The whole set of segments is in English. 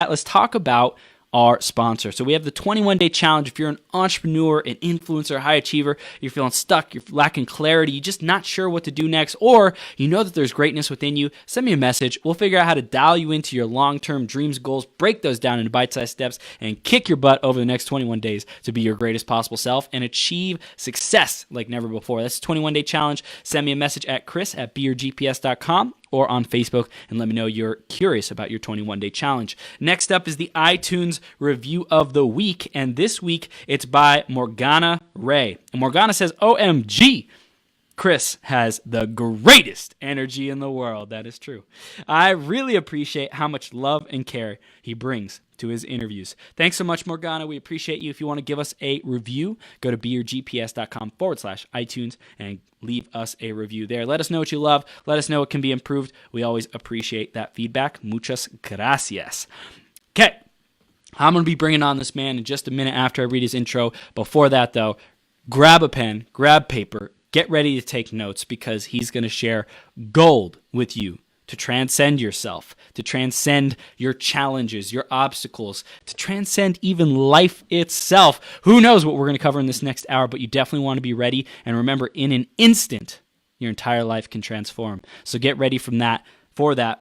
let's talk about our sponsor. So we have the 21-day challenge. If you're an entrepreneur, an influencer, high achiever, you're feeling stuck, you're lacking clarity, you're just not sure what to do next, or you know that there's greatness within you, send me a message. We'll figure out how to dial you into your long-term dreams, goals, break those down into bite-sized steps, and kick your butt over the next 21 days to be your greatest possible self and achieve success like never before. That's the 21-day challenge. Send me a message at chris@beyourgps.com or on Facebook and let me know you're curious about your 21-day challenge. Next up is the iTunes review of the week, and this week it's by Morgana Ray. And Morgana says, OMG, Chris has the greatest energy in the world. That is true. I really appreciate how much love and care he brings to his interviews. Thanks so much, Morgana. We appreciate you. If you want to give us a review, go to beyourgps.com/iTunes and leave us a review there. Let us know what you love. Let us know what can be improved. We always appreciate that feedback. Muchas gracias. Okay, I'm going to be bringing on this man in just a minute after I read his intro. Before that, though, grab a pen, grab paper, get ready to take notes because he's going to share gold with you to transcend yourself, to transcend your challenges, your obstacles, to transcend even life itself. Who knows what we're going to cover in this next hour, but you definitely want to be ready. And remember, in an instant, your entire life can transform. So get ready for that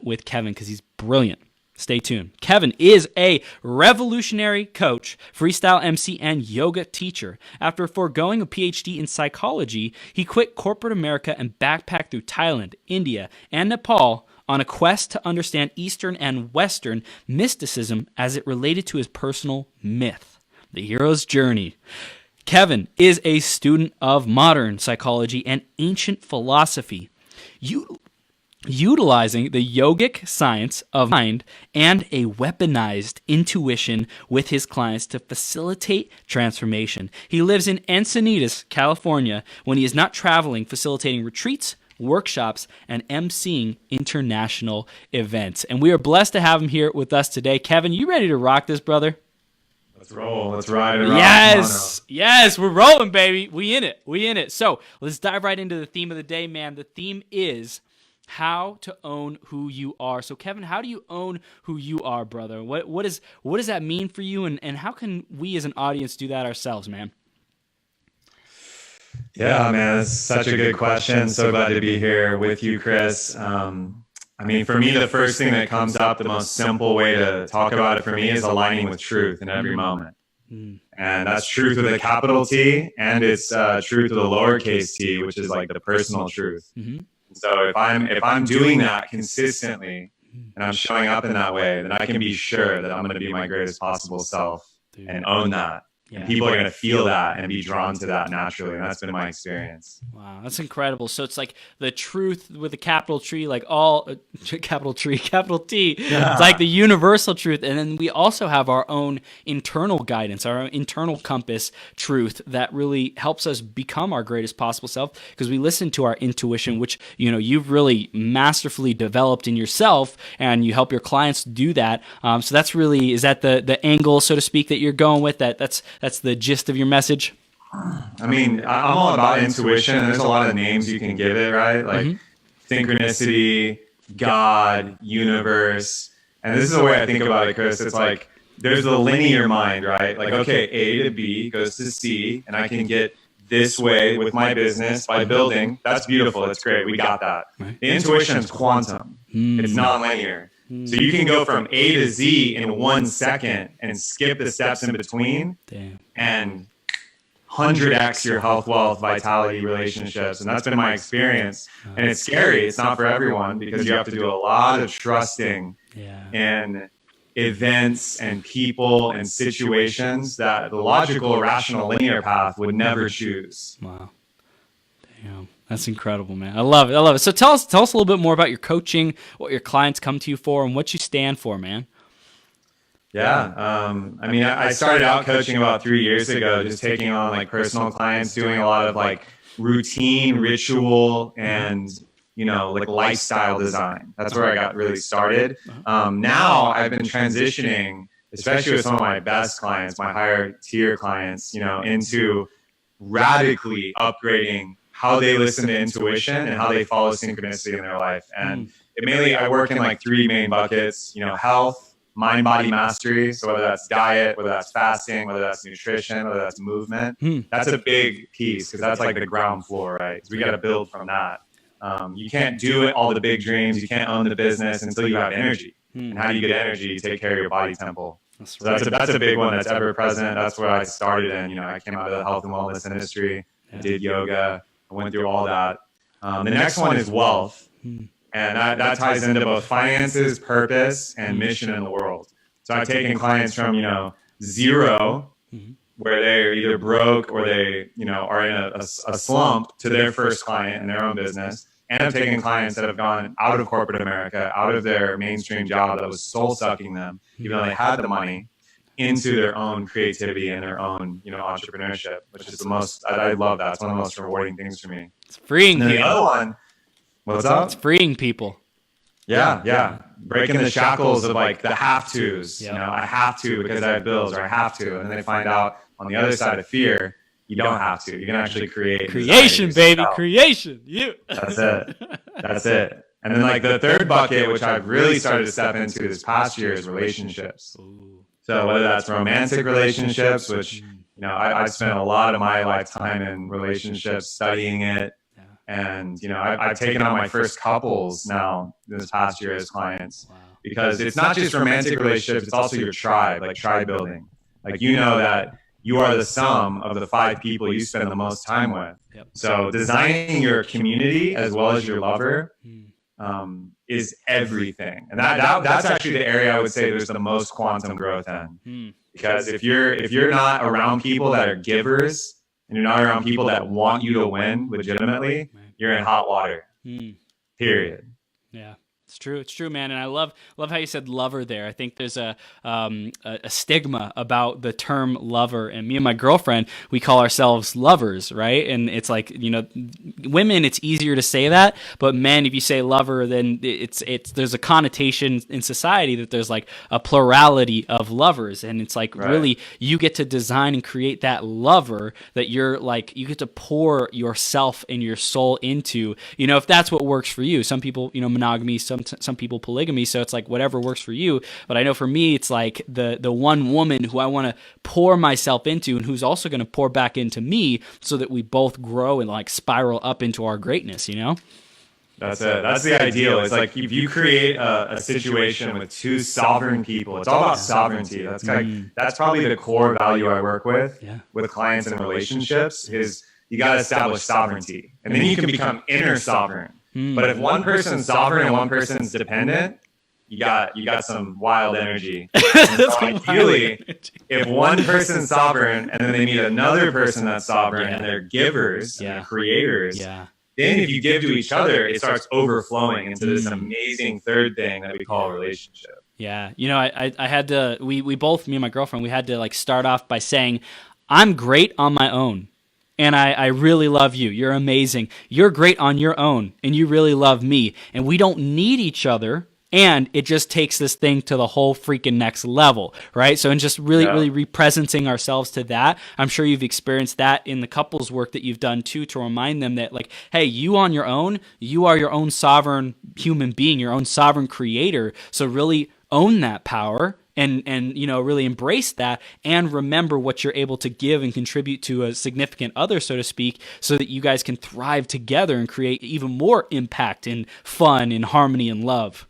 with Kevin because he's brilliant. Stay tuned. Kevin is a revolutionary coach, freestyle MC, and yoga teacher. After foregoing a PhD in psychology, he quit corporate America and backpacked through Thailand, India, and Nepal on a quest to understand Eastern and Western mysticism as it related to his personal myth, the hero's journey. Kevin is a student of modern psychology and ancient philosophy, utilizing the yogic science of mind and a weaponized intuition with his clients to facilitate transformation. He lives in Encinitas, California, when he is not traveling, facilitating retreats, workshops, and MCing international events. And we are blessed to have him here with us today. Kevin, you ready to rock this, brother? Let's roll. Let's ride it. Yes, we're rolling, baby. We in it. So let's dive right into the theme of the day, man. The theme is how to own who you are. So Kevin, how do you own who you are, brother? What does that mean for you, and how can we as an audience do that ourselves, man? Yeah, man, that's such a good question. So glad to be here with you, Chris. I mean, for me, the first thing that comes up, the most simple way to talk about it for me is aligning with truth in every moment. And that's truth with a capital T, and it's truth with a lowercase t, which is like the personal truth. So if I'm doing that consistently and I'm showing up in that way, then I can be sure that I'm going to be my greatest possible self and own that. Yeah. And people are going to feel that and be drawn to that naturally. And that's been my experience. Wow, that's incredible. So it's like the truth with a capital T, like all capital T. Yeah. It's like the universal truth. And then we also have our own internal guidance, our own internal compass truth that really helps us become our greatest possible self because we listen to our intuition, which, you know, you've really masterfully developed in yourself and you help your clients do that. So that's really, is that the angle, so to speak, that you're going with? That's the gist of your message? I mean, I'm all about intuition. There's a lot of names you can give it, right? Like synchronicity, God, universe. And this is the way I think about it, Chris. It's like there's the linear mind, right? Like, okay, A to B goes to C, and I can get this way with my business by building. That's beautiful. That's great. We got that. Right. The intuition is quantum. It's non-linear. So you can go from A to Z in 1 second and skip the steps in between. Damn. And 100x your health, wealth, vitality, relationships. And that's been my experience. And it's scary. It's not for everyone because you have to do a lot of trusting in events and people and situations that the logical, rational, linear path would never choose. Wow. Damn. That's incredible, man. I love it. So tell us a little bit more about your coaching, what your clients come to you for, and what you stand for, man. Yeah. I mean, I started out coaching about 3 years ago, just taking on like personal clients, doing a lot of like routine, ritual, and, you know, like lifestyle design. That's where I got really started. Now I've been transitioning, especially with some of my best clients, my higher tier clients, you know, into radically upgrading how they listen to intuition and how they follow synchronicity in their life. And it mainly, I work in like 3 main buckets, you know, health, mind-body mastery. So whether that's diet, whether that's fasting, whether that's nutrition, whether that's movement, that's a big piece because that's like the ground floor, right? So we got to build from that. You can't do all the big dreams. You can't own the business until you have energy. And how do you get energy? You take care of your body temple. That's right. So that's a big one that's ever present. That's where I started in. You know, I came out of the health and wellness industry. I did yoga. I went through all that. The next one is wealth. And that ties into both finances, purpose, and mission in the world. So I've taken clients from, you know, zero, where they're either broke or they, you know, are in a slump to their first client in their own business. And I've taken clients that have gone out of corporate America, out of their mainstream job that was soul sucking them, even though they had the money, into their own creativity and their own, you know, entrepreneurship, which is the most, I love that. It's one of the most rewarding things for me. It's freeing people. The other one, what's up? It's freeing people. Yeah. Breaking the shackles of like the have tos. You know, I have to because I have bills, or I have to. And then they find out on the other side of fear, you don't have to. You can actually create. Creation, baby. Creation. That's it. And then like the third bucket, which I've really started to step into this past year, is relationships. Ooh. So whether that's romantic relationships, which, you know, I've spent a lot of my lifetime in relationships, studying it. And, you know, I've taken on my first couples now this past year as clients, because it's not just romantic relationships, it's also your tribe, like tribe building. Like, you know that you are the sum of the 5 people you spend the most time with. So designing your community as well as your lover is everything. And that's actually the area I would say there's the most quantum growth in. Because if you're not around people that are givers, and you're not around people that want you to win legitimately, you're in hot water. Period. Yeah. It's true, man. And I love how you said lover there. I think there's a stigma about the term lover. And me and my girlfriend, we call ourselves lovers, right? And it's like, you know, women, it's easier to say that, but men, if you say lover, then it's there's a connotation in society that there's like a plurality of lovers, and it's like really you get to design and create that lover that you're like, you get to pour yourself and your soul into. You know, if that's what works for you. Some people, you know, monogamy. Some people polygamy, so it's like whatever works for you. But I know for me, it's like the one woman who I want to pour myself into, and who's also going to pour back into me, so that we both grow and like spiral up into our greatness. You know, that's it. That's the ideal. It's like if you create a situation with 2 sovereign people, it's all about sovereignty. That's that's probably the core value I work with clients and relationships. Is you got to establish sovereignty, and then you can become inner sovereign. But if one person's sovereign and one person's dependent, you got some wild energy. So ideally, if one person's sovereign and then they meet another person that's sovereign and they're givers and they're creators, then if you give to each other, it starts overflowing into this amazing third thing that we call a relationship. Yeah. You know, I had to, we both, me and my girlfriend, we had to like start off by saying, I'm great on my own. And I really love you. You're amazing. You're great on your own, and you really love me. And we don't need each other, and it just takes this thing to the whole freaking next level, right? So in just really representing ourselves to that, I'm sure you've experienced that in the couples work that you've done too, to remind them that like, hey, you on your own, you are your own sovereign human being, your own sovereign creator. So really own that power. And you know, really embrace that, and remember what you're able to give and contribute to a significant other, so to speak, so that you guys can thrive together and create even more impact and fun and harmony and love.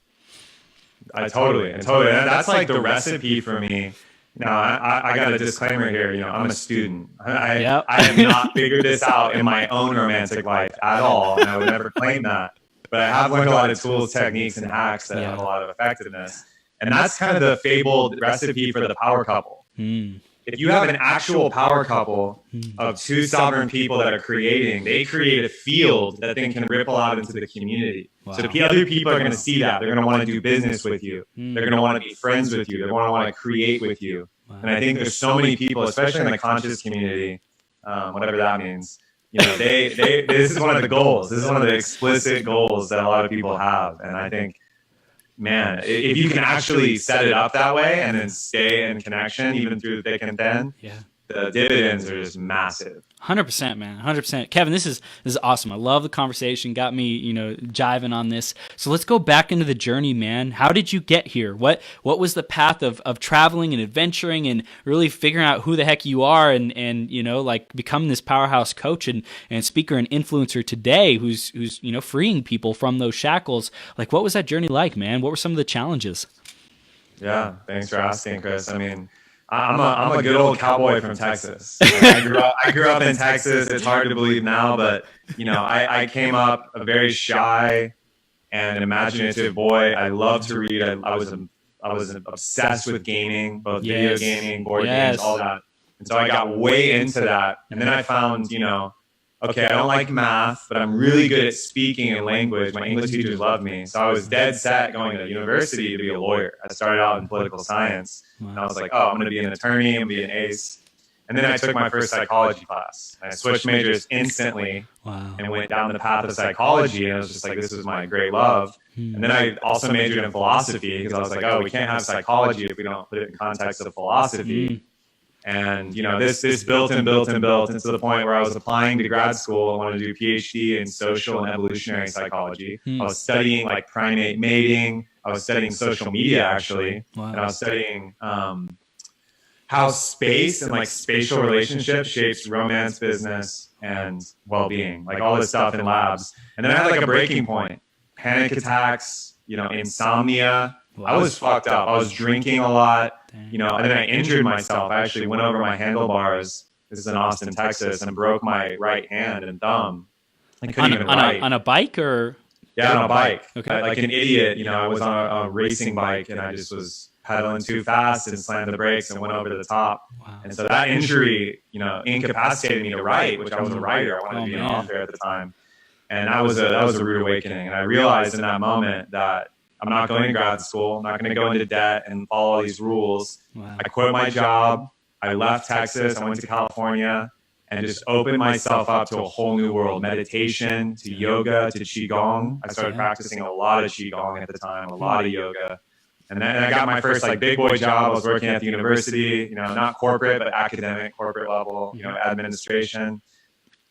I totally. And that's like the recipe for me. Now, I got a disclaimer here. You know, I'm a student. I have not figured this out in my own romantic life at all, and I would never claim that. But I have learned a lot of tools, techniques, and hacks that have a lot of effectiveness. And that's kind of the fabled recipe for the power couple. If you have an actual power couple of 2 sovereign people that are creating, they create a field that then can ripple out into the community. So the other people are going to see that. They're going to want to do business with you. They're going to want to be friends with you. They're going to want to create with you. And I think there's so many people, especially in the conscious community, whatever that means. You know, this is one of the goals. This is one of the explicit goals that a lot of people have. And I think, man, if you can actually set it up that way and then stay in connection even through thick and thin, the dividends are just massive. 100%, man. 100%. Kevin, this is awesome. I love the conversation. Got me, jiving on this. So let's go back into the journey, man. How did you get here? What was the path of traveling and adventuring and really figuring out who the heck you are and like becoming this powerhouse coach and speaker and influencer today who's freeing people from those shackles? Like, what was that journey like, man? What were some of the challenges? Yeah, thanks for asking, Chris. I mean, I'm a good old cowboy from Texas. I grew up in Texas. It's hard to believe now, but I came up a very shy and imaginative boy. I loved to read. I was obsessed with gaming, both video gaming, board games, all that. And so I got way into that. And then I found, okay, I don't like math, but I'm really good at speaking and language. My English teachers love me. So I was dead set going to university to be a lawyer. I started out in political science. Wow. And I was like, oh, I'm going to be an attorney. I'm going to be an ace. And then I took my first psychology class. I switched majors instantly. Wow. And went down the path of psychology. And I was just like, this is my great love. And then I also majored in philosophy because I was like, oh, we can't have psychology if we don't put it in context of philosophy. And, this built and to the point where I was applying to grad school. I wanted to do PhD in social and evolutionary psychology. I was studying like primate mating. I was studying social media, actually. Wow. And I was studying how space and like spatial relationships shapes romance, business, and well-being, like all this stuff in labs. And then I had like a breaking point, panic attacks, insomnia. Wow. I was fucked up. I was drinking a lot, and then I injured myself. I actually went over my handlebars. This is in Austin, Texas, and broke my right hand and thumb. I couldn't even write. On a bike or? Yeah, on a bike. Okay. Like an idiot, I was on a racing bike and I just was pedaling too fast and slammed the brakes and went over the top. Wow. And so that injury, incapacitated me to write, which I was a writer. I wanted to be an author at the time. And that was a rude awakening. And I realized in that moment that I'm not going to grad school. I'm not going to go into debt and follow all these rules. Wow. I quit my job. I left Texas. I went to California and just opened myself up to a whole new world. Meditation, to yoga, to Qigong. I started practicing a lot of Qigong at the time, a lot of yoga. And then I got my first big boy job. I was working at the university, not corporate, but academic, corporate level, administration.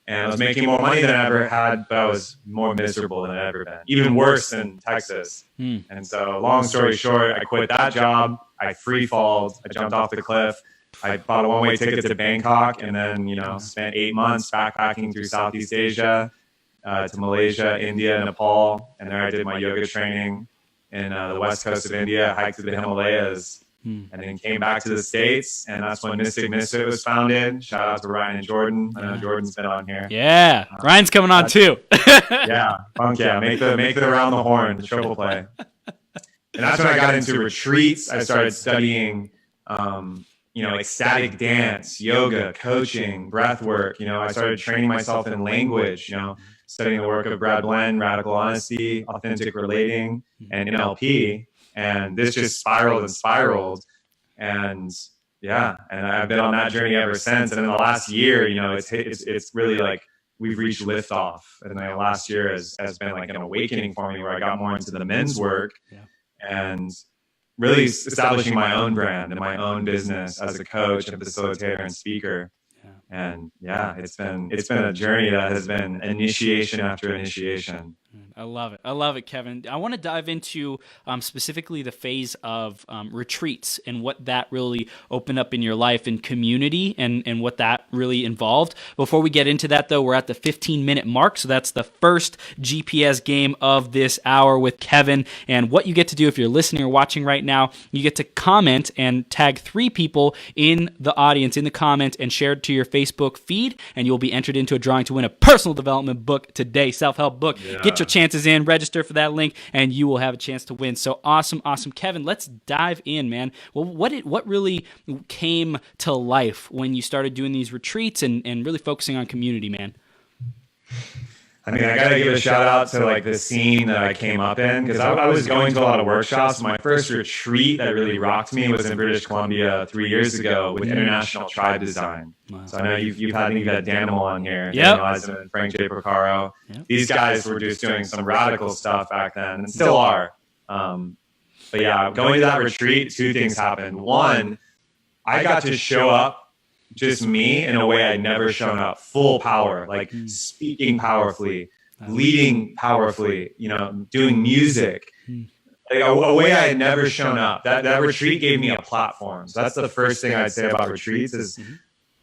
And I was making more money than I ever had, but I was more miserable than I'd ever been, even worse than Texas. And so long story short, I quit that job. I free-falled. I jumped off the cliff. I bought a one-way ticket to Bangkok and then, spent 8 months backpacking through Southeast Asia to Malaysia, India, Nepal. And there I did my yoga training in the west coast of India, hiked to the Himalayas. And then came back to the States, and that's when Mystic was founded. Shout out to Ryan and Jordan. I know Jordan's been on here. Yeah, Ryan's coming on too. Yeah, funk yeah. Make the around the horn, the triple play. And that's when I got into retreats. I started studying, ecstatic dance, yoga, coaching, breath work. I started training myself in language, studying the work of Brad Blend, radical honesty, authentic relating, and NLP. And this just spiraled. And I've been on that journey ever since. And in the last year, it's really like we've reached liftoff. And the last year has been like an awakening for me where I got more into the men's work and really establishing my own brand and my own business as a coach and facilitator and speaker. And it's been a journey that has been initiation after initiation. I love it, Kevin. I want to dive into specifically the phase of retreats and what that really opened up in your life and community and what that really involved. Before we get into that, though, we're at the 15-minute mark. So that's the first GPS game of this hour with Kevin. And what you get to do if you're listening or watching right now, you get to comment and tag 3 people in the audience in the comment and share it to your Facebook feed. And you'll be entered into a drawing to win a personal development book today, self-help book. Yeah. Get your chances in, register for that link, and you will have a chance to win. So awesome. Kevin, let's dive in, man. Well, what really came to life when you started doing these retreats and really focusing on community, man? I mean, I got to give a shout out to the scene that I came up in because I was going to a lot of workshops. My first retreat that really rocked me was in British Columbia 3 years ago with International Tribe Design. Wow. So I know you've had Danimal on here, Daniel Eisman and Frank J. Porcaro. Yep. These guys were just doing some radical stuff back then and still are. But yeah, going to that retreat, 2 things happened. One, I got to show up just me in a way I'd never shown up, full power, like speaking powerfully, leading powerfully, you know, doing music, like a way I had never shown up. That retreat gave me a platform. So that's the first thing I'd say about retreats is,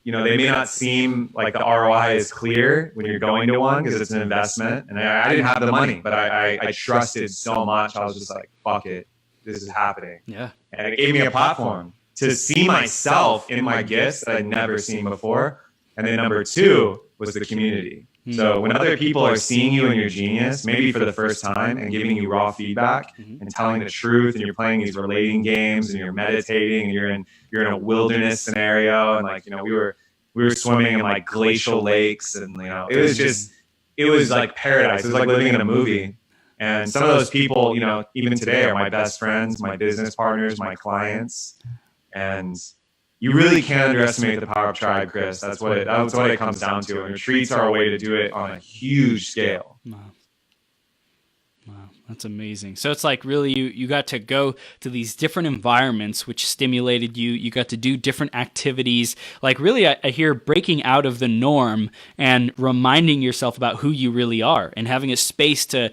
you know, they may not seem like the ROI is clear when you're going to one because it's an investment. And I didn't have the money, but I trusted so much. I was just like, fuck it, this is happening. Yeah. And it gave me a platform to see myself in my gifts that I'd never seen before. And then number two was the community. So when other people are seeing you and your genius, maybe for the first time, and giving you raw feedback and telling the truth, and you're playing these relating games and you're meditating and you're in a wilderness scenario, and like, you know, we were swimming in like glacial lakes, and you know, it was like paradise. It was like living in a movie. And some of those people, you know, even today are my best friends, my business partners, my clients. And you really can't underestimate the power of tribe, Chris. That's what it comes down to. And retreats are a way to do it on a huge scale. Wow. That's amazing. So it's like really you got to go to these different environments which stimulated you. You got to do different activities. Like really I hear breaking out of the norm and reminding yourself about who you really are and having a space to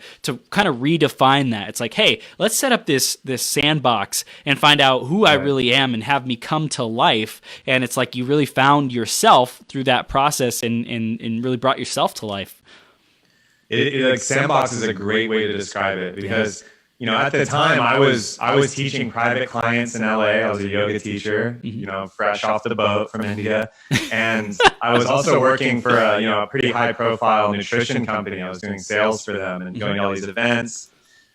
kind of redefine that. It's like, hey, let's set up this sandbox and find out who I really am and have me come to life. And it's like you really found yourself through that process and really brought yourself to life. Like sandbox is a great way to describe it because, you know, at the time I was teaching private clients in LA. I was a yoga teacher, you know, fresh off the boat from India. And I was also working for a pretty high profile nutrition company. I was doing sales for them and going to all these events,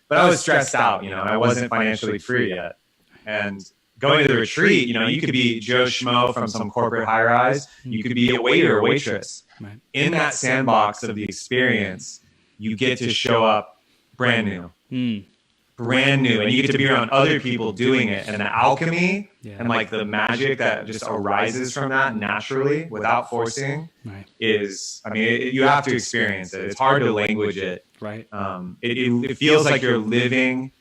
but I was stressed out, you know, I wasn't financially free yet. And going to the retreat, you know, you could be Joe Schmo from some corporate high rise. You could be a waiter or waitress. Right. In that sandbox of the experience, you get to show up brand new, and you get to be around other people doing it. And the alchemy and like the magic that just arises from that naturally without forcing is, I mean, you have to experience it. It's hard to language it. Right. It feels like you're living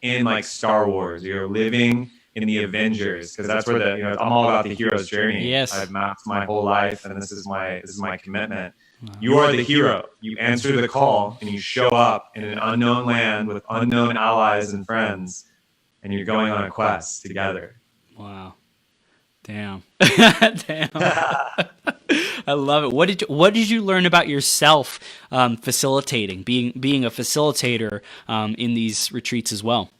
in like Star Wars. You're living in the Avengers, because that's where I'm all about the hero's journey. Yes. I've mapped my whole life, and this is my commitment. Wow. You are the hero. You answer the call and you show up in an unknown land with unknown allies and friends, and you're going on a quest together. Wow. Damn. Damn. I love it. What did you learn about yourself facilitating, being a facilitator in these retreats as well?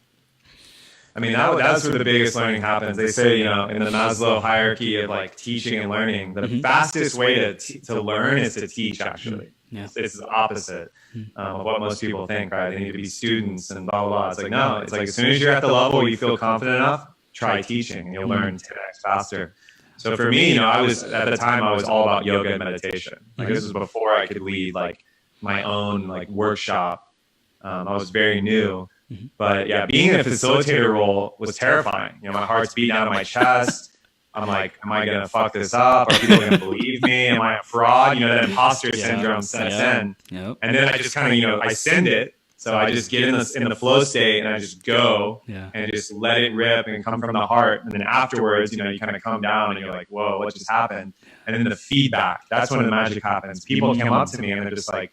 I mean, that's where the biggest learning happens. They say, you know, in the Maslow hierarchy of like teaching and learning, the fastest way to learn is to teach, actually. Yeah. It's the opposite of what most people think, right? They need to be students and blah, blah, blah. It's like, no, it's like as soon as you're at the level where you feel confident enough, try teaching and you'll learn 10x faster. So for me, you know, at the time I was all about yoga and meditation. Like this was before I could lead like my own like workshop. I was very new. But yeah, being in a facilitator role was terrifying. You know, my heart's beating out of my chest. I'm like, am I going to fuck this up? Are people going to believe me? Am I a fraud? You know, that imposter syndrome sets in. Yep. And then I just kind of, you know, I send it. So I just get in the flow state and I just go and just let it rip and come from the heart. And then afterwards, you know, you kind of come down and you're like, whoa, what just happened? And then the feedback, that's when the magic happens. People come up to me and they're just like,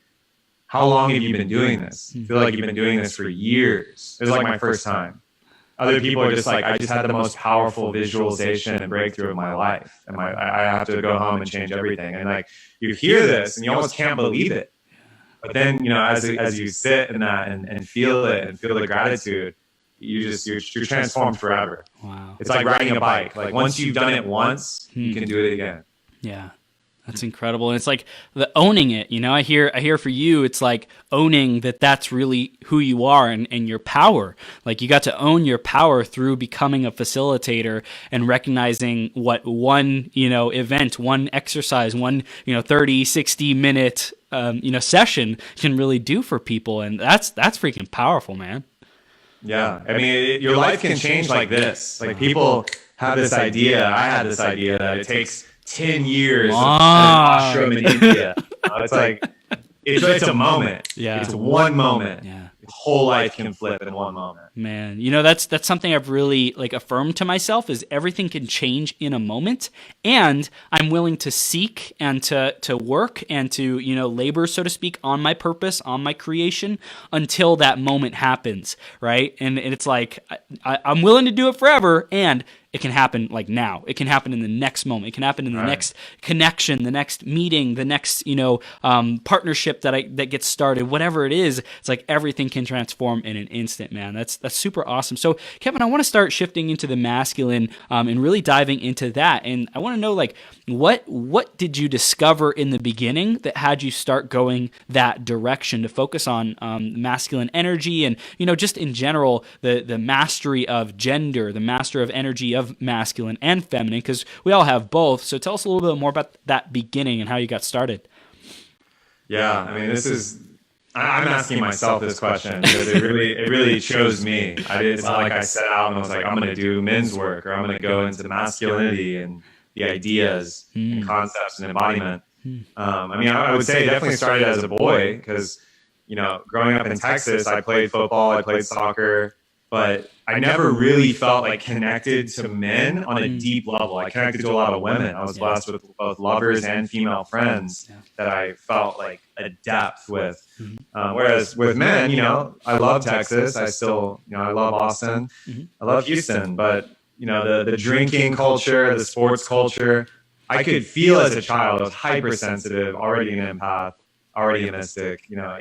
how long have you been doing this? I feel like you've been doing this for years. It was like my first time. Other people are just like, I just had the most powerful visualization and breakthrough of my life. And I have to go home and change everything. And like, you hear this and you almost can't believe it. But then, you know, as you sit in that and feel it and feel the gratitude, you're transformed forever. Wow. It's like riding a bike. Like once you've done it once, you can do it again. Yeah. That's incredible. And it's like the owning it, you know, I hear for you, it's like owning that's really who you are and your power. Like you got to own your power through becoming a facilitator and recognizing what one, you know, event, one exercise, one, you know, 30, 60 minute, session can really do for people. And that's freaking powerful, man. Yeah. I mean, your life can change like this. Like people have this idea. I had this idea that it takes 10 years of an ashram in India. It's like, it's a moment. Yeah. It's one moment. Yeah. whole life can flip in one moment. Man, you know, that's something I've really like affirmed to myself, is everything can change in a moment, and I'm willing to seek and to work and to, you know, labor, so to speak, on my purpose, on my creation until that moment happens, right? And it's like I'm willing to do it forever, and it can happen like now. It can happen in the next moment. It can happen in the next connection, the next meeting, the next, you know, partnership that gets started. Whatever it is, it's like everything can transform in an instant, man. That's super awesome. So, Kevin, I want to start shifting into the masculine and really diving into that. And I want to know, like, what did you discover in the beginning that had you start going that direction to focus on masculine energy and, you know, just in general the mastery of gender, the master of energy of masculine and feminine, because we all have both. So tell us a little bit more about that beginning and how you got started. Yeah, I mean, I'm asking myself this question because it really chose me. It's not like I set out and I was like, I'm going to do men's work, or I'm going to go into masculinity and the ideas and concepts and embodiment. I mean, I would say it definitely started as a boy because, you know, growing up in Texas, I played football, I played soccer, but I never really felt like connected to men on a deep level. I connected to a lot of women. I was blessed with both lovers and female friends that I felt like a depth with. Whereas with men, you know, I love Texas. I still, you know, I love Austin. I love Houston. But, you know, the drinking culture, the sports culture, I could feel as a child. I was hypersensitive, already an empath, already a mystic. You know,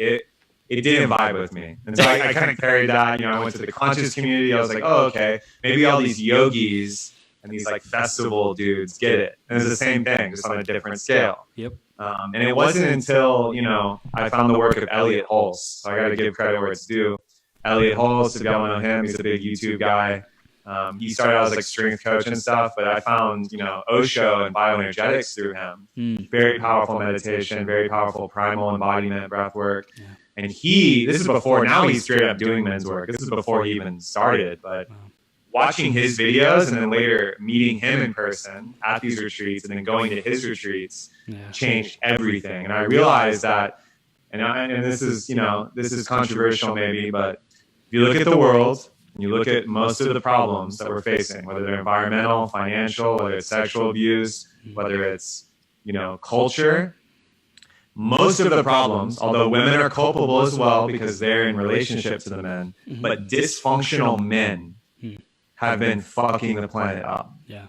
it didn't vibe with me. And so I kind of carried that. You know, I went to the conscious community. I was like, oh, okay, maybe all these yogis and these like festival dudes get it. And it's the same thing, just on a different scale. Yep. And it wasn't until, you know, I found the work of Elliot Hulse. So I got to give credit where it's due. Elliot Hulse, if y'all know him, he's a big YouTube guy. He started out as like strength coach and stuff, but I found, you know, Osho and bioenergetics through him. Very powerful meditation, very powerful primal embodiment, breath work. Yeah. And this is before, now he's straight up doing men's work. This is before he even started, but watching his videos and then later meeting him in person at these retreats and then going to his retreats changed everything. And I realized that, and this is, you know, this is controversial maybe, but if you look at the world and you look at most of the problems that we're facing, whether they're environmental, financial, whether it's sexual abuse, whether it's, you know, culture, most of the problems, although women are culpable as well because they're in relationship to the men, but dysfunctional men have been fucking the planet up. Yeah.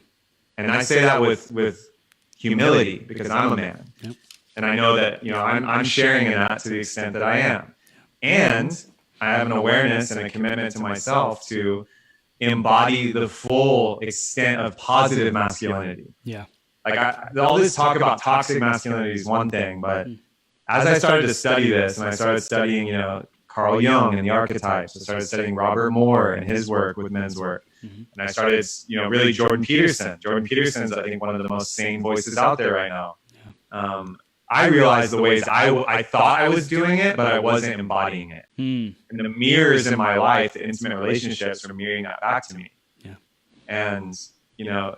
And I say that with humility because I'm a man. Yep. And I know that, you know, I'm sharing in that to the extent that I am. And I have an awareness and a commitment to myself to embody the full extent of positive masculinity. Yeah. Like all this talk about toxic masculinity is one thing, but as I started to study this and I started studying, you know, Carl Jung and the Archetypes, I started studying Robert Moore and his work with men's work. And I started, you know, really Jordan Peterson. Jordan Peterson is, I think, one of the most sane voices out there right now. I realized the ways I thought I was doing it, but I wasn't embodying it. And the mirrors in my life, the intimate relationships, were mirroring that back to me. Yeah. And, you know,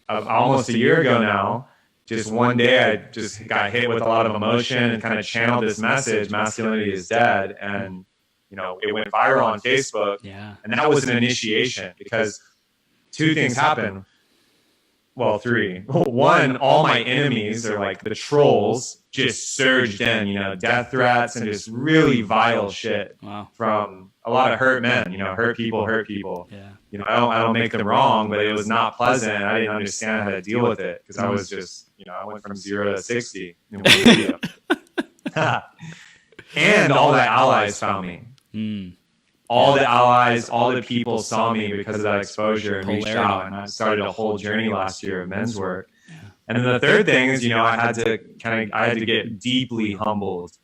almost a year ago now, just one day I just got hit with a lot of emotion and kind of channeled this message, masculinity is dead. And, you know, it went viral on Facebook. Yeah. And that was an initiation because two things happened. Well, three. One, all my enemies, or like the trolls, just surged in, you know, death threats and just really vile shit from a lot of hurt men, you know, hurt people. Yeah. You know, I don't make them wrong, but it was not pleasant. I didn't understand how to deal with it because I was just, you know, I went from 0 to 60 in one video. And all the allies found me. All the allies, all the people saw me because of that exposure and reached out. And I started a whole journey last year of men's work. Yeah. And then the third thing is, you know, I had to get deeply humbled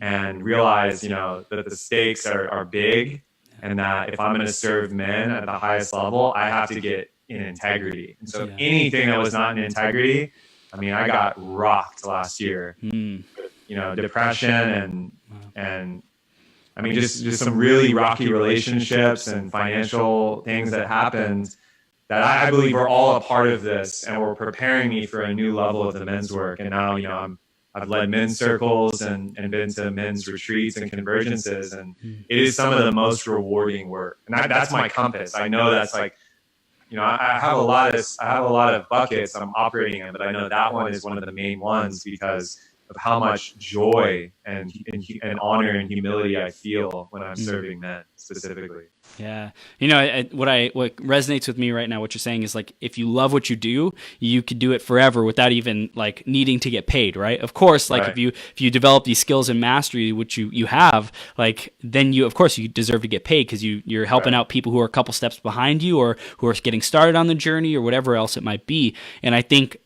and realize, you know, that the stakes are big and that if I'm going to serve men at the highest level, I have to get in integrity. And so anything that was not in integrity, I mean, I got rocked last year. You know, depression and I mean, just some really rocky relationships and financial things that happened that I believe were all a part of this and were preparing me for a new level of the men's work. And now, you know, I've led men's circles and been to men's retreats and convergences, and it is some of the most rewarding work. And that's my compass. I know that's like, I have a lot of buckets I'm operating in, but I know that one is one of the main ones because of how much joy and honor and humility I feel when I'm serving men specifically. Yeah. What resonates with me right now, what you're saying is like, if you love what you do, you could do it forever without even like needing to get paid. Right. Of course, like if you develop these skills and mastery, which you have, like, then you deserve to get paid because you're helping out people who are a couple steps behind you or who are getting started on the journey or whatever else it might be. And I think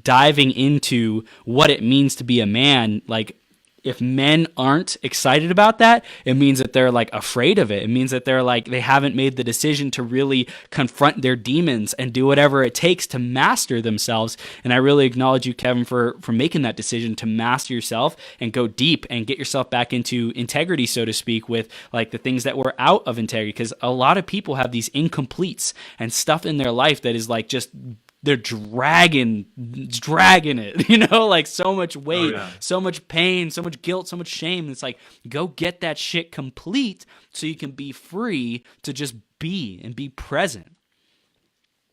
diving into what it means to be a man, like, if men aren't excited about that, it means that they're like afraid of it. It means that they're like, they haven't made the decision to really confront their demons and do whatever it takes to master themselves. And I really acknowledge you, Kevin, for making that decision to master yourself and go deep and get yourself back into integrity, so to speak, with like the things that were out of integrity. Because a lot of people have these incompletes and stuff in their life that is like just, they're dragging it, like so much weight, so much pain, so much guilt, so much shame. It's like, go get that shit complete so you can be free to just be and be present.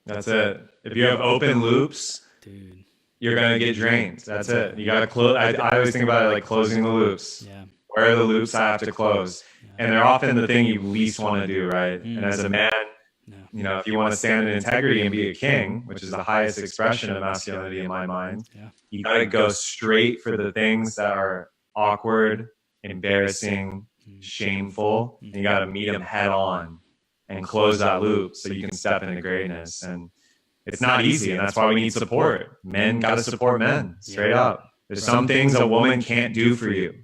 That's it. If you have open loops, dude, you're going to get drained. That's it. You got to close. I always think about it like closing the loops. Yeah. Where are the loops I have to close? Yeah. And they're often the thing you least want to do, right? And as a man, if you want to stand in integrity and be a king, which is the highest expression of masculinity in my mind, you got to go straight for the things that are awkward, embarrassing, shameful. And you got to meet them head on and close that loop so you can step into greatness. And it's not easy. And that's why we need support. Men got to support men straight up. There's some things a woman can't do for you.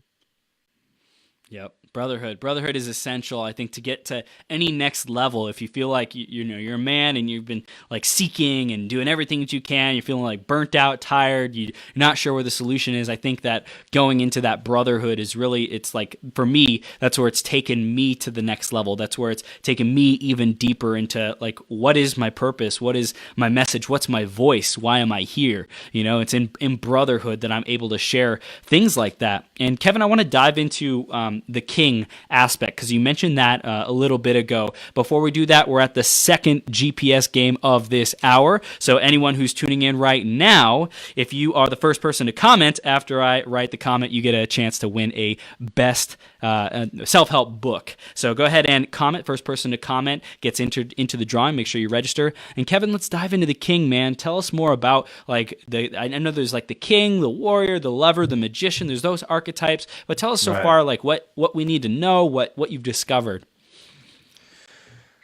Yep. Brotherhood is essential, I think, to get to any next level. If you feel like you're a man and you've been like seeking and doing everything that you can, you're feeling like burnt out, tired, you're not sure where the solution is. I think that going into that brotherhood is really, it's like, for me, that's where it's taken me to the next level. That's where it's taken me even deeper into like, what is my purpose? What is my message? What's my voice? Why am I here? It's in brotherhood that I'm able to share things like that. And Kevin, I want to dive into the king aspect, because you mentioned that a little bit ago. Before we do that, we're at the second GPS game of this hour. So anyone who's tuning in right now, if you are the first person to comment after I write the comment, you get a chance to win a best self-help book. So go ahead and comment. First person to comment gets entered into the drawing. Make sure you register. And Kevin, let's dive into the king, man. Tell us more about like I know there's like the king, the warrior, the lover, the magician. There's those archetypes. But tell us so far like what we need to know, what you've discovered.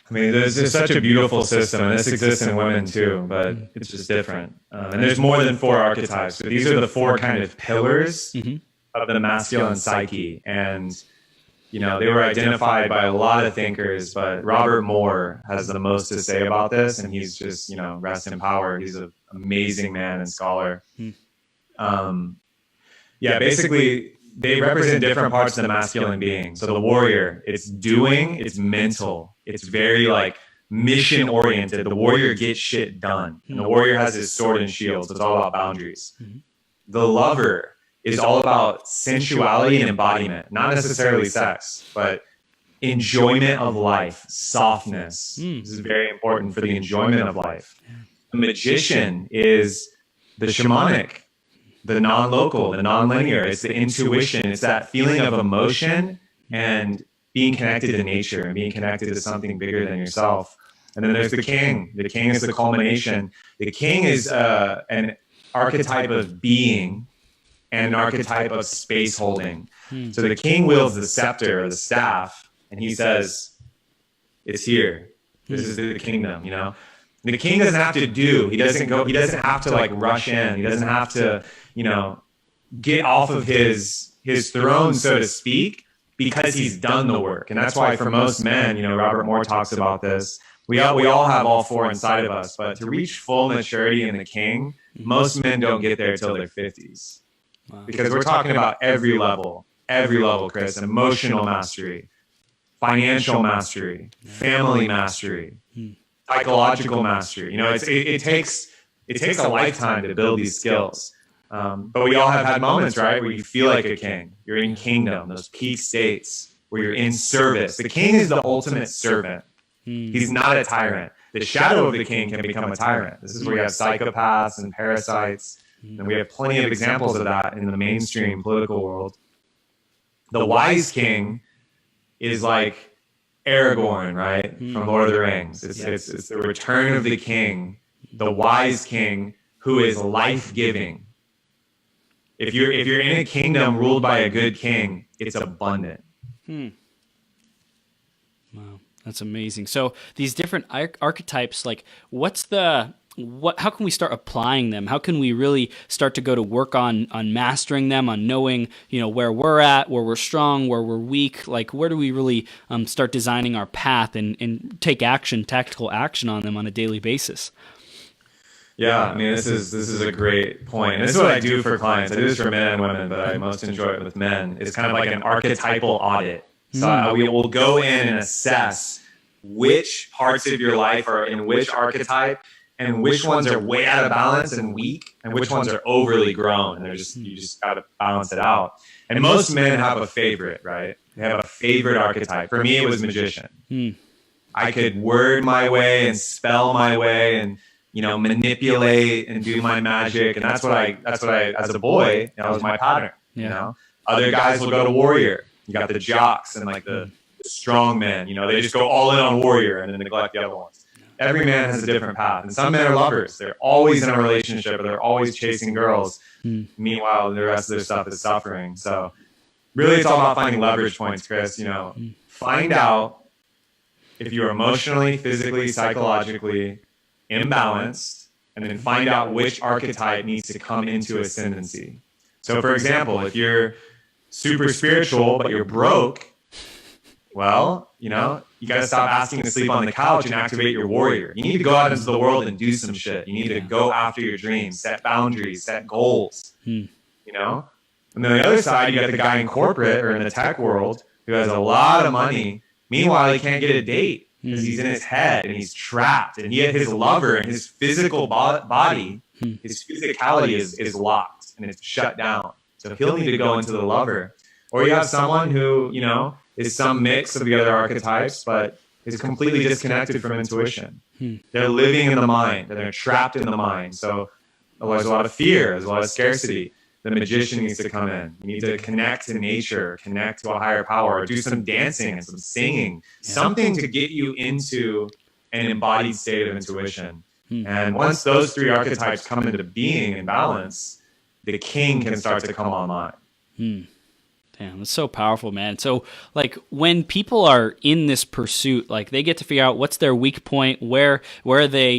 I mean, there's such a beautiful system, and this exists in women too, but it's just different. And there's more than 4 archetypes. So these are the 4 kind of pillars of the masculine psyche. And, they were identified by a lot of thinkers, but Robert Moore has the most to say about this. And he's just, rest in power. He's an amazing man and scholar. Basically, they represent different parts of the masculine being. So the warrior, it's doing, it's mental. It's very like mission oriented. The warrior gets shit done. And the warrior has his sword and shield. So it's all about boundaries. The lover is all about sensuality and embodiment, not necessarily sex, but enjoyment of life, softness. This is very important for the enjoyment of life. The magician is the shamanic, the non-local, the non-linear. It's the intuition. It's that feeling of emotion and being connected to nature and being connected to something bigger than yourself. And then there's the king. The king is the culmination. The king is an archetype of being and an archetype of space holding. So the king wields the scepter or the staff, and he says, it's here. This is the kingdom, The king doesn't have to do. He doesn't have to like rush in. He doesn't have to, get off of his throne, so to speak, because he's done the work. And that's why for most men, Robert Moore talks about this. We all have all 4 inside of us, but to reach full maturity in the king, most men don't get there till their 50s. Wow. Because we're talking about every level, Chris, emotional mastery, financial mastery, family mastery, psychological mastery. It takes a lifetime to build these skills. But we all have had moments, right, where you feel like a king. You're in kingdom, those peak states where you're in service. The king is the ultimate servant. He's not a tyrant. The shadow of the king can become a tyrant. This is where you have psychopaths and parasites. And we have plenty of examples of that in the mainstream political world. The wise king is like Aragorn, right? From Lord of the Rings. It's the return of the king, the wise king who is life-giving. If you're in a kingdom ruled by a good king, it's abundant. Wow, that's amazing. So these different archetypes, like how can we start applying them? How can we really start to go to work on mastering them, on knowing, where we're at, where we're strong, where we're weak? Like, where do we really start designing our path and take action, tactical action on them on a daily basis? Yeah, I mean, this is a great point. And this is what I do for clients. I do this for men and women, but I most enjoy it with men. It's kind of like an archetypal audit. So we will go in and assess which parts of your life are in which archetype, and which ones are way out of balance and weak, and which ones are overly grown. And you just got to balance it out. And most men have a favorite, right? They have a favorite archetype. For me, it was magician. I could word my way and spell my way and manipulate and do my magic, and that's what I as a boy, that was my pattern. Other guys will go to warrior. You got the jocks and like the strong men. They just go all in on warrior and then neglect the other ones. Every man has a different path, and some men are lovers. They're always in a relationship, or they're always chasing girls. Meanwhile, the rest of their stuff is suffering. So, really, it's all about finding leverage points, Chris. Find out if you're emotionally, physically, psychologically imbalanced, and then find out which archetype needs to come into ascendancy. So, for example, if you're super spiritual but you're broke, well, you got to stop asking to sleep on the couch and activate your warrior. You need to go out into the world and do some shit. You need to go after your dreams, set boundaries, set goals. And then on the other side, you got the guy in corporate or in the tech world who has a lot of money. Meanwhile, he can't get a date because he's in his head and he's trapped, and yet his lover and his physical body, his physicality is locked and it's shut down. So he'll need to go into the lover. Or you have someone who, is some mix of the other archetypes, but is completely disconnected from intuition. They're living in the mind, and they're trapped in the mind. So there's a lot of fear, there's a lot of scarcity. The magician needs to come in. You need to connect to nature, connect to a higher power, or do some dancing and some singing, something to get you into an embodied state of intuition. And once those three archetypes come into being and balance, the king can start to come online. Damn, that's so powerful, man. So, like, when people are in this pursuit, like, they get to figure out what's their weak point, where are they,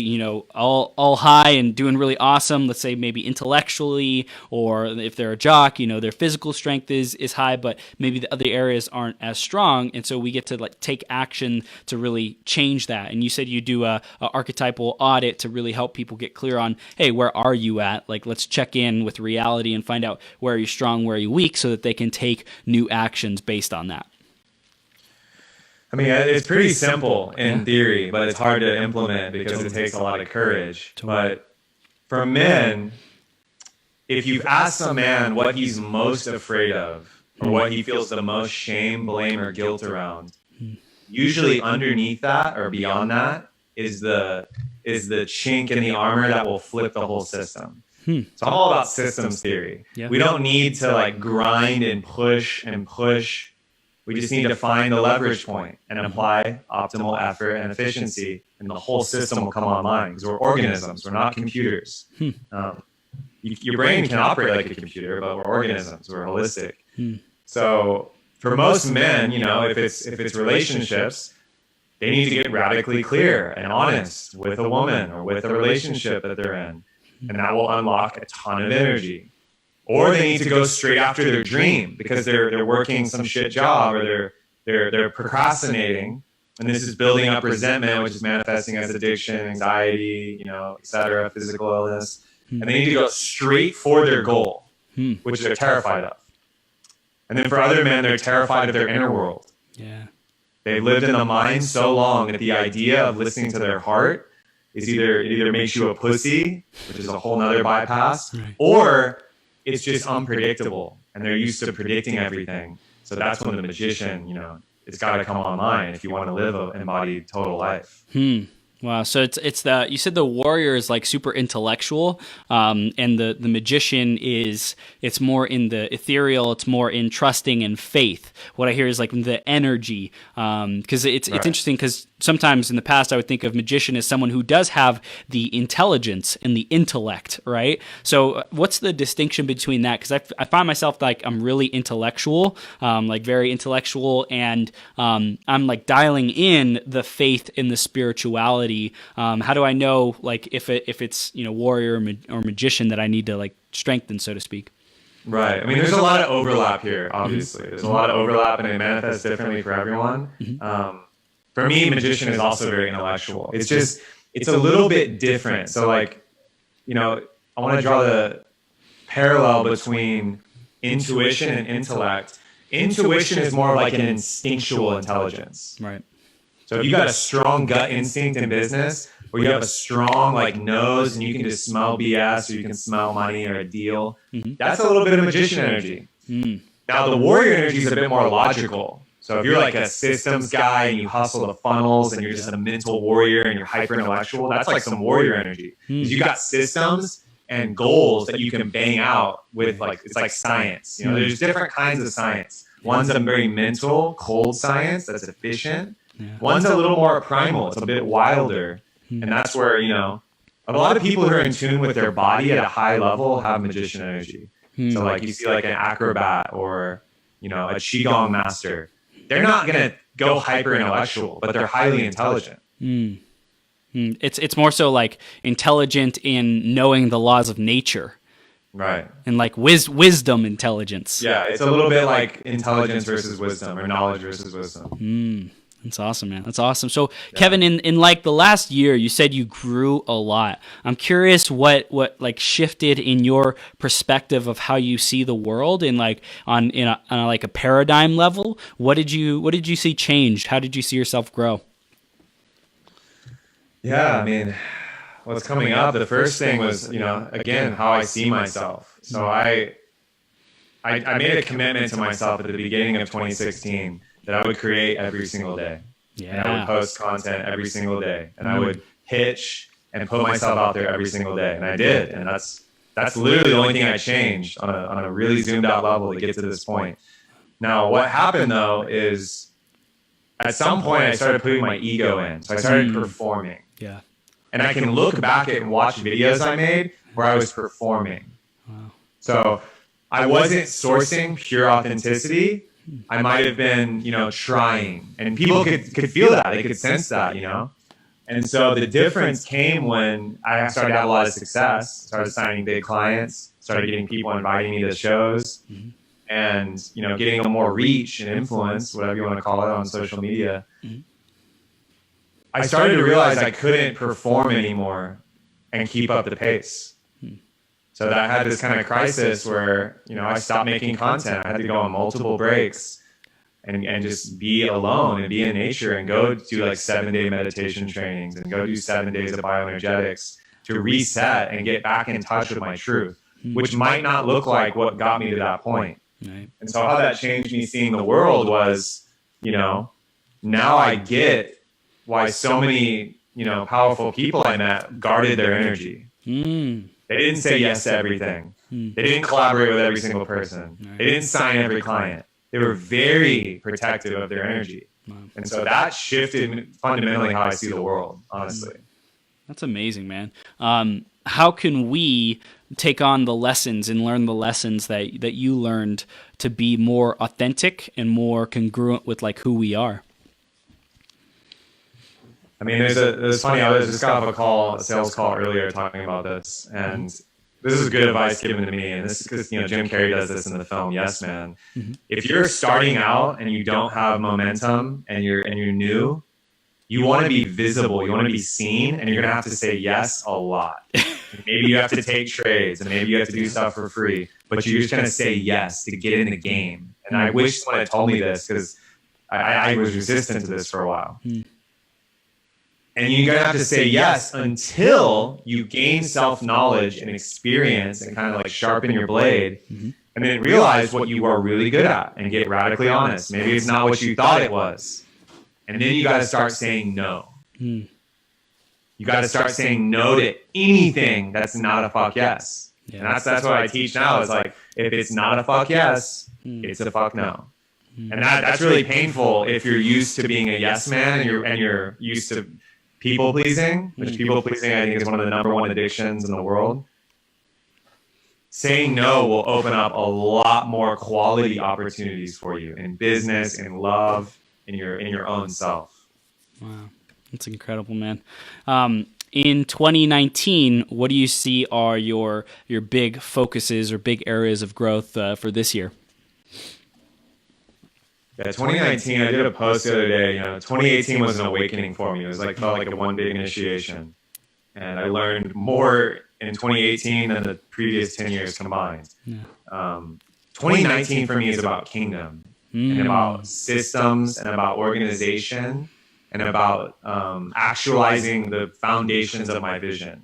all high and doing really awesome, let's say maybe intellectually, or if they're a jock, their physical strength is high, but maybe the other areas aren't as strong, and so we get to, like, take action to really change that. And you said you do a archetypal audit to really help people get clear on, hey, where are you at? Like, let's check in with reality and find out where are you strong, where are you weak, so that they can take new actions based on that. I mean, it's pretty simple in theory, but it's hard to implement because it takes a lot of courage. But for men, if you've asked a man what he's most afraid of, or what he feels the most shame, blame, or guilt around, usually underneath that or beyond that is the chink in the armor that will flip the whole system. So I'm all about systems theory. We don't need to like grind and push and push. We just need to find the leverage point and apply optimal effort and efficiency, and the whole system will come online because we're organisms. We're not computers. Your brain can operate like a computer, but we're organisms. We're holistic. So for most men, if it's relationships, they need to get radically clear and honest with a woman or with a relationship that they're in. And that will unlock a ton of energy. Or they need to go straight after their dream because they're working some shit job, or they're procrastinating, and this is building up resentment, which is manifesting as addiction, anxiety, et cetera, physical illness. And they need to go straight for their goal, which they're terrified of. And then for other men, they're terrified of their inner world. They've lived in the mind so long that the idea of listening to their heart is either makes you a pussy, which is a whole nother bypass, or it's just unpredictable, and they're used to predicting everything. So that's when the magician, you know, it's got to come online if you want to live an embodied total life. Wow. So it's the, you said the warrior is like super intellectual, and the magician is, it's more in the ethereal, it's more in trusting and faith. What I hear is like the energy, because it's interesting, because sometimes in the past I would think of magician as someone who does have the intelligence and the intellect, right? So what's the distinction between that? Because I find myself like I'm really intellectual, like very intellectual, and I'm like dialing in the faith and the spirituality. How do I know, like, if it's, you know, warrior or magician that I need to like strengthen, so to speak? Right. I mean, there's a lot of overlap here, obviously. There's a lot of overlap, and it manifests differently for everyone. For me, magician is also very intellectual. It's just, it's a little bit different. So, like, you know, I want to draw the parallel between intuition and intellect. Intuition is more like an instinctual intelligence. Right. So if you got a strong gut instinct in business, or you have a strong like nose and you can just smell BS, or you can smell money or a deal, that's a little bit of magician energy. Now the warrior energy is a bit more logical. So if you're like a systems guy and you hustle the funnels and you're just a mental warrior and you're hyper intellectual, that's like some warrior energy. Because you got systems and goals that you can bang out with, like, it's like science. You know, there's different kinds of science. One's a very mental, cold science that's efficient. One's a little more primal. It's a bit wilder. And that's where, you know, a lot of people who are in tune with their body at a high level have magician energy. So like you see like an acrobat or, you know, a qigong master. They're not going to go hyper intellectual, but they're highly intelligent. It's more so like intelligent in knowing the laws of nature. Right. And like wisdom intelligence. Yeah, it's a little bit like intelligence versus wisdom, or knowledge versus wisdom. That's awesome, man. That's awesome. So, Kevin, in like the last year, you said you grew a lot. I'm curious what like shifted in your perspective of how you see the world, and like on a like a paradigm level. What did you see changed? How did you see yourself grow? Yeah, I mean, what's coming up? The first thing was, you know, again, how I see myself. So I made a commitment to myself at the beginning of 2016. That I would create every single day. Yeah. And I would post content every single day. And I would pitch and put myself out there every single day. And I did. And that's literally the only thing I changed on a really zoomed out level to get to this point. Now, what happened though is at some point I started putting my ego in. So I started performing. Yeah. And I can look back and watch videos I made where I was performing. Wow. So I wasn't sourcing pure authenticity. I might have been, you know, trying, and people could feel that. They could sense that, you know? And so the difference came when I started to have a lot of success, started signing big clients, started getting people inviting me to shows, and, you know, getting a more reach and influence, whatever you want to call it, on social media. I started to realize I couldn't perform anymore and keep up the pace. So that I had this kind of crisis where, you know, I stopped making content. I had to go on multiple breaks and just be alone and be in nature and go do like 7-day meditation trainings and go do 7 days of bioenergetics to reset and get back in touch with my truth, which might not look like what got me to that point. Right. And so how that changed me seeing the world was, you know, now I get why so many, you know, powerful people I met guarded their energy. They didn't say yes to everything. They didn't collaborate with every single person. They didn't sign every client. They were very protective of their energy. And so that shifted fundamentally how I see the world, honestly. That's amazing, man. How can we take on the lessons and learn the lessons that you learned to be more authentic and more congruent with like who we are? I mean, there's funny. I just got off a sales call earlier talking about this, and this is good advice given to me. And this is because, you know, Jim Carrey does this in the film Yes Man. If you're starting out and you don't have momentum and you're new, you want to be visible, you want to be seen, and you're gonna have to say yes a lot. Maybe you have to take trades, and maybe you have to do stuff for free, but you're just gonna say yes to get in the game. And I wish someone had told me this, because I was resistant to this for a while. And you're going to have to say yes until you gain self-knowledge and experience and kind of like sharpen your blade, and then realize what you are really good at and get radically honest. Maybe it's not what you thought it was. And then you got to start saying no. You got to start saying no to anything that's not a fuck yes. And that's what I teach now. Is like, if it's not a fuck yes, it's a fuck no. And that's really painful if you're used to being a yes man and you're used to people pleasing, which people pleasing I think is one of the #1 addictions in the world. Saying no will open up a lot more quality opportunities for you in business, in love, in your own self. Wow, that's incredible, man. In 2019, what do you see are your big focuses or big areas of growth for this year? Yeah, 2019, I did a post the other day. 2018 was an awakening for me. It was felt like a one big initiation. And I learned more in 2018 than the previous 10 years combined. 2019 for me is about kingdom and about systems and about organization and about actualizing the foundations of my vision.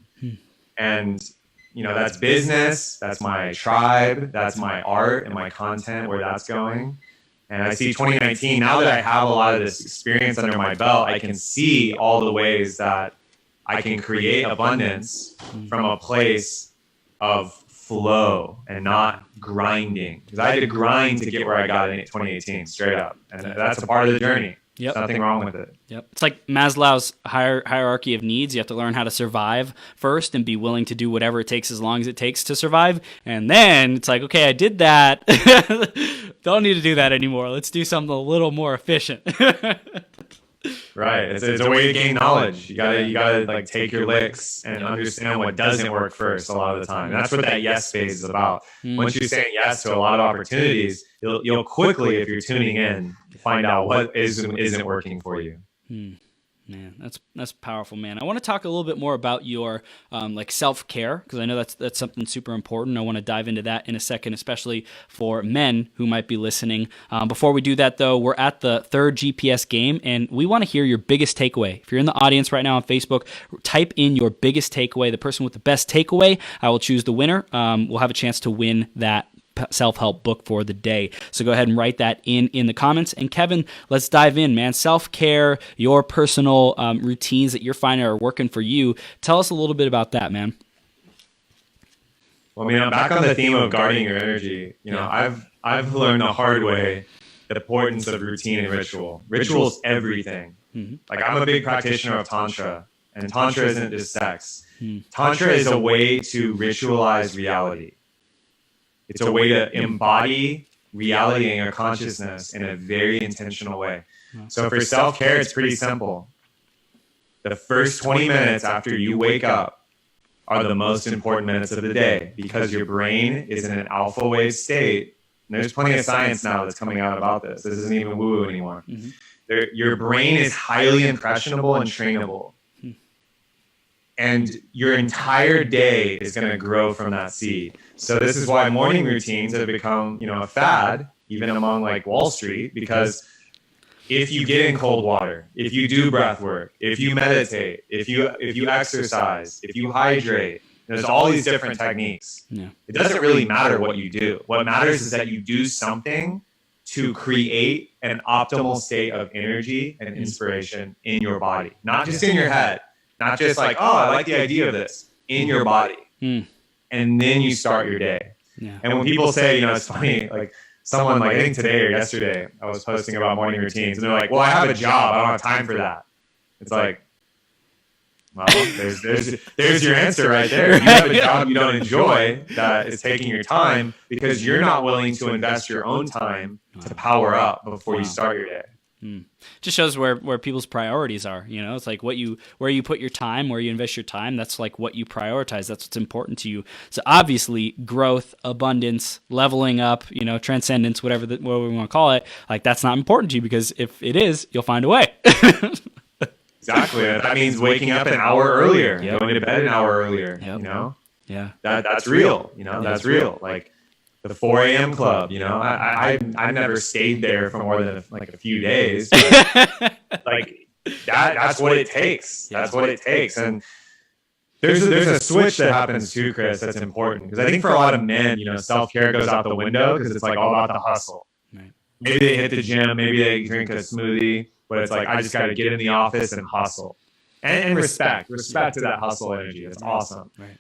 And, that's business, that's my tribe, that's my art and my content, where that's going. And I see 2019, now that I have a lot of this experience under my belt, I can see all the ways that I can create abundance from a place of flow and not grinding. Because I had to grind to get where I got in 2018, straight up. And that's a part of the journey. Yep. There's nothing wrong with it. Yep. It's like Maslow's hierarchy of needs. You have to learn how to survive first and be willing to do whatever it takes as long as it takes to survive. And then it's like, okay, I did that. Don't need to do that anymore. Let's do something a little more efficient. Right. It's a way to gain knowledge. You gotta like take your licks and understand what doesn't work first a lot of the time. And that's what that yes phase is about. Once you're saying yes to a lot of opportunities, you'll quickly, if you're tuning in, find out what isn't working for you. Man, that's powerful, man. I want to talk a little bit more about your like self-care, because I know that's something super important. I want to dive into that in a second, especially for men who might be listening. Before we do that, though, we're at the third GPS game, and we want to hear your biggest takeaway. If you're in the audience right now on Facebook, type in your biggest takeaway. The person with the best takeaway, I will choose the winner. We'll have a chance to win that self-help book for the day. So go ahead and write that in the comments. And Kevin, let's dive in, man. Self-care, your personal routines that you're finding are working for you. Tell us a little bit about that, man. Well, I'm back on the theme of guarding your energy. I've learned the hard way the importance of routine and ritual. Ritual's everything. Like, I'm a big practitioner of Tantra, and Tantra isn't just sex. Tantra is a way to ritualize reality. It's a way to embody reality in your consciousness in a very intentional way. So for self-care, it's pretty simple. The first 20 minutes after you wake up are the most important minutes of the day, because your brain is in an alpha wave state. And there's plenty of science now that's coming out about this. This isn't even woo-woo anymore. Your brain is highly impressionable and trainable. And your entire day is going to grow from that seed. So this is why morning routines have become, a fad, even among like Wall Street, because if you get in cold water, if you do breath work, if you meditate, if you exercise, if you hydrate, there's all these different techniques. It doesn't really matter what you do. What matters is that you do something to create an optimal state of energy and inspiration in your body, not just in your head. Not just like, oh, I like the idea of this, in your body. And then you start your day. And when people say, it's funny, like someone, like I think today or yesterday, I was posting about morning routines, and they're like, well, I have a job, I don't have time for that. It's like, well, there's your answer right there. You have a job you don't enjoy that is taking your time because you're not willing to invest your own time to power up before you start your day. Just shows where people's priorities are. It's like where you put your time, where you invest your time. That's like what you prioritize. That's what's important to you. So obviously, growth, abundance, leveling up, transcendence, whatever we want to call it, like that's not important to you, because if it is, you'll find a way. Exactly. That means waking up an hour earlier, going to bed an hour earlier. Yeah. That's real. That's real. Like, the 4 a.m. club, I've never stayed there for more than like a few days. But, like, that's what it takes. That's what it takes. And there's a switch that happens too, Chris, that's important. Because I think for a lot of men, self-care goes out the window because it's like all about the hustle. Right. Maybe they hit the gym, maybe they drink a smoothie, but it's like, I just got to get in the office and hustle. And respect to that hustle energy. It's awesome. Right.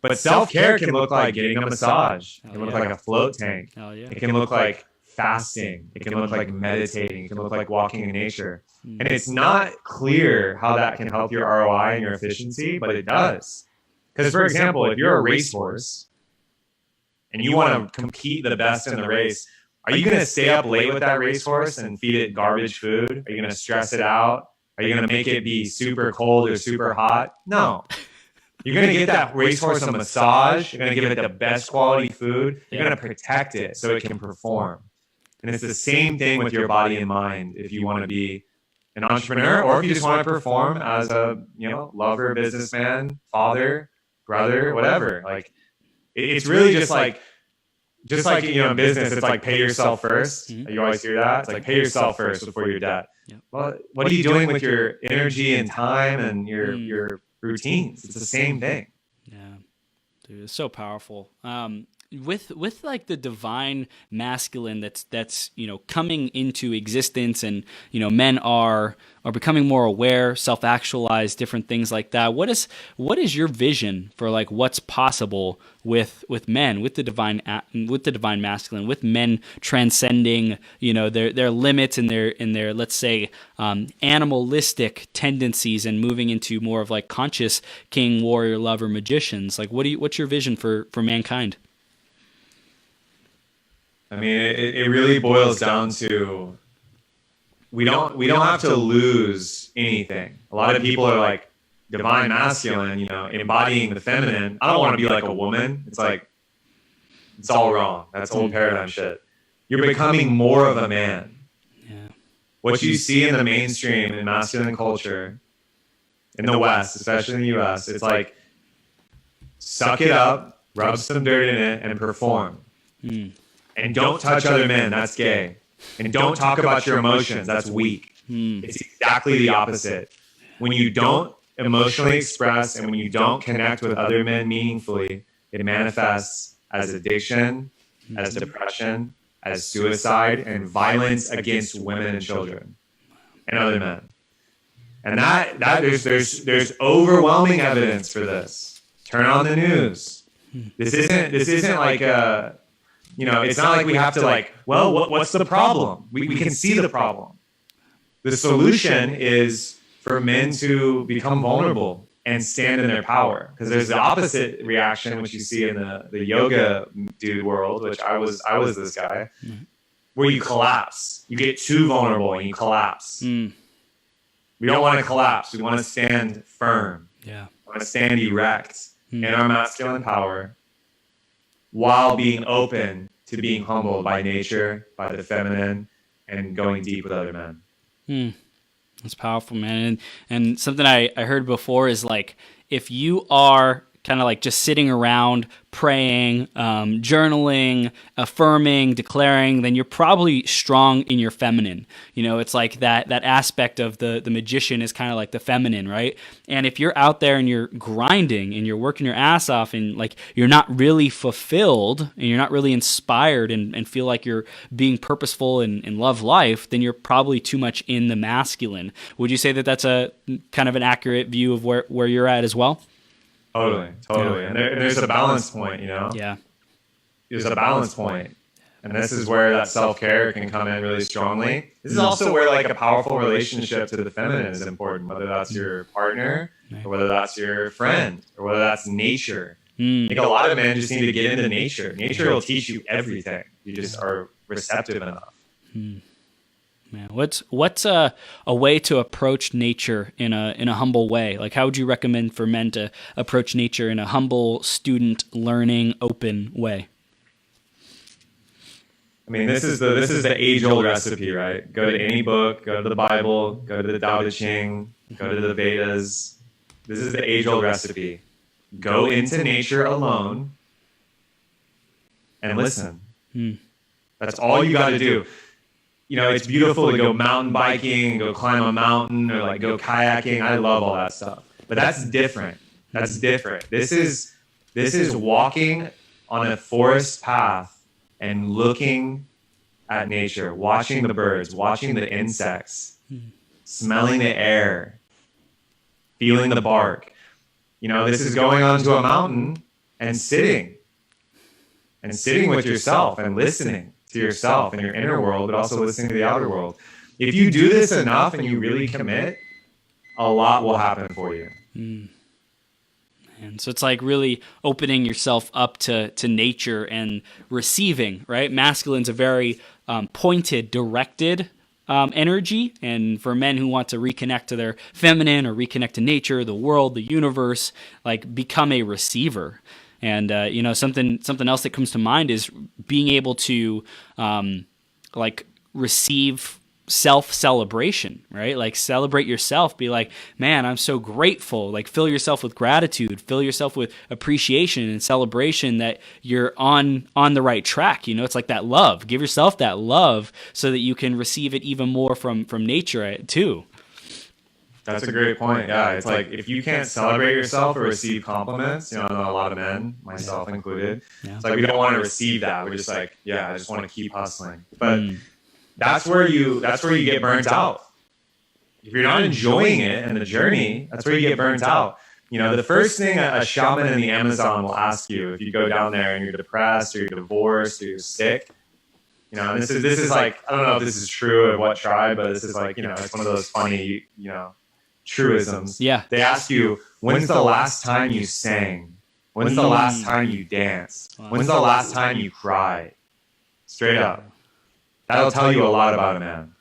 But self-care can look like getting a massage. It can look like a float tank. It can look like fasting. It can look like meditating. It can look like walking in nature. And it's not clear how that can help your ROI and your efficiency, but it does. Because, for example, if you're a racehorse and you want to compete the best in the race, are you going to stay up late with that racehorse and feed it garbage food? Are you going to stress it out? Are you going to make it be super cold or super hot? No. You're going to get that racehorse a massage. You're going to give it the best quality food. You're going to protect it so it can perform. And it's the same thing with your body and mind if you want to be an entrepreneur or if you just want to perform as a, lover, businessman, father, brother, whatever. Like, it's really just like in business, it's like pay yourself first. You always hear that. It's like pay yourself first before your debt. Yep. Well, what are you doing with your energy and time and your routines? It's the same thing. Yeah, dude, it's so powerful. With like the divine masculine that's coming into existence, and men are becoming more aware, self-actualized, different things like that. What is your vision for like what's possible with men, with the divine masculine, with men transcending their limits and their let's say animalistic tendencies and moving into more of like conscious king, warrior, lover, magicians? Like what's your vision for mankind? I mean, it really boils down to we don't have to lose anything. A lot of people are like divine masculine, embodying the feminine. I don't want to be like a woman. It's like it's all wrong. That's old paradigm shit. You're becoming more of a man. Yeah. What you see in the mainstream in masculine culture in the West, especially in the US, it's like suck it up, rub some dirt in it, and perform. And don't touch other men, that's gay. And don't talk about your emotions, that's weak. It's exactly the opposite. When you don't emotionally express and when you don't connect with other men meaningfully, it manifests as addiction, as depression, as suicide, and violence against women and children and other men. And that there's overwhelming evidence for this. Turn on the news. This isn't like a it's not like we have to like, well, what's the problem? We can see the problem. The solution is for men to become vulnerable and stand in their power. Because there's the opposite reaction, which you see in the yoga dude world, which I was this guy, where you collapse. You get too vulnerable and you collapse. We don't want to collapse. We want to stand firm. Yeah. We want to stand erect in our masculine power, while being open to being humbled by nature, by the feminine, and going deep with other men. That's powerful, man. And something I heard before is like, if you are kind of like just sitting around praying, journaling, affirming, declaring, then you're probably strong in your feminine. It's like that aspect of the magician is kind of like the feminine, right? And if you're out there and you're grinding and you're working your ass off and like you're not really fulfilled and you're not really inspired and feel like you're being purposeful and love life, then you're probably too much in the masculine. Would you say that that's a kind of an accurate view of where you're at as well? Totally. And there's a balance point, Yeah. There's a balance point. And this is where that self-care can come in really strongly. This is also where like a powerful relationship to the feminine is important, whether that's your partner or whether that's your friend or whether that's nature. I think a lot of men just need to get into nature. Nature will teach you everything. You just are receptive enough. Man, what's a way to approach nature in a humble way? Like, how would you recommend for men to approach nature in a humble, student, learning, open way? I mean, this is the age-old recipe, right? Go to any book, go to the Bible, go to the Tao Te Ching, go to the Vedas. This is the age-old recipe. Go into nature alone and listen. That's all you got to do. it's beautiful to go mountain biking, go climb a mountain, or like go kayaking. I love all that stuff. But that's different. That's different. This is walking on a forest path and looking at nature, watching the birds, watching the insects, smelling the air, feeling the bark. This is going onto a mountain and sitting with yourself and listening to yourself and your inner world, but also listening to the outer world. If you do this enough and you really commit, a lot will happen for you. And so it's like really opening yourself up to nature and receiving, right? Masculine's a very pointed, directed energy. And for men who want to reconnect to their feminine or reconnect to nature, the world, the universe, like become a receiver. And, something else that comes to mind is being able to receive self-celebration, right? Like celebrate yourself, be like, man, I'm so grateful. Like fill yourself with gratitude, fill yourself with appreciation and celebration that you're on the right track. It's like that love. Give yourself that love so that you can receive it even more from nature too. That's a great point. Yeah, it's like if you can't celebrate yourself or receive compliments, I know a lot of men, myself included, it's like we don't want to receive that. We're just like, yeah, I just want to keep hustling. But that's where you get burnt out. If you're not enjoying it and the journey, that's where you get burnt out. The first thing a shaman in the Amazon will ask you if you go down there and you're depressed or you're divorced or you're sick, and this is like, I don't know if this is true or what tribe, but this is like, it's one of those funny, truisms. Yeah. They ask you, when's the last time you sang? When's the last time you danced? When's the last time you cried? Straight up. That'll tell you a lot about a man.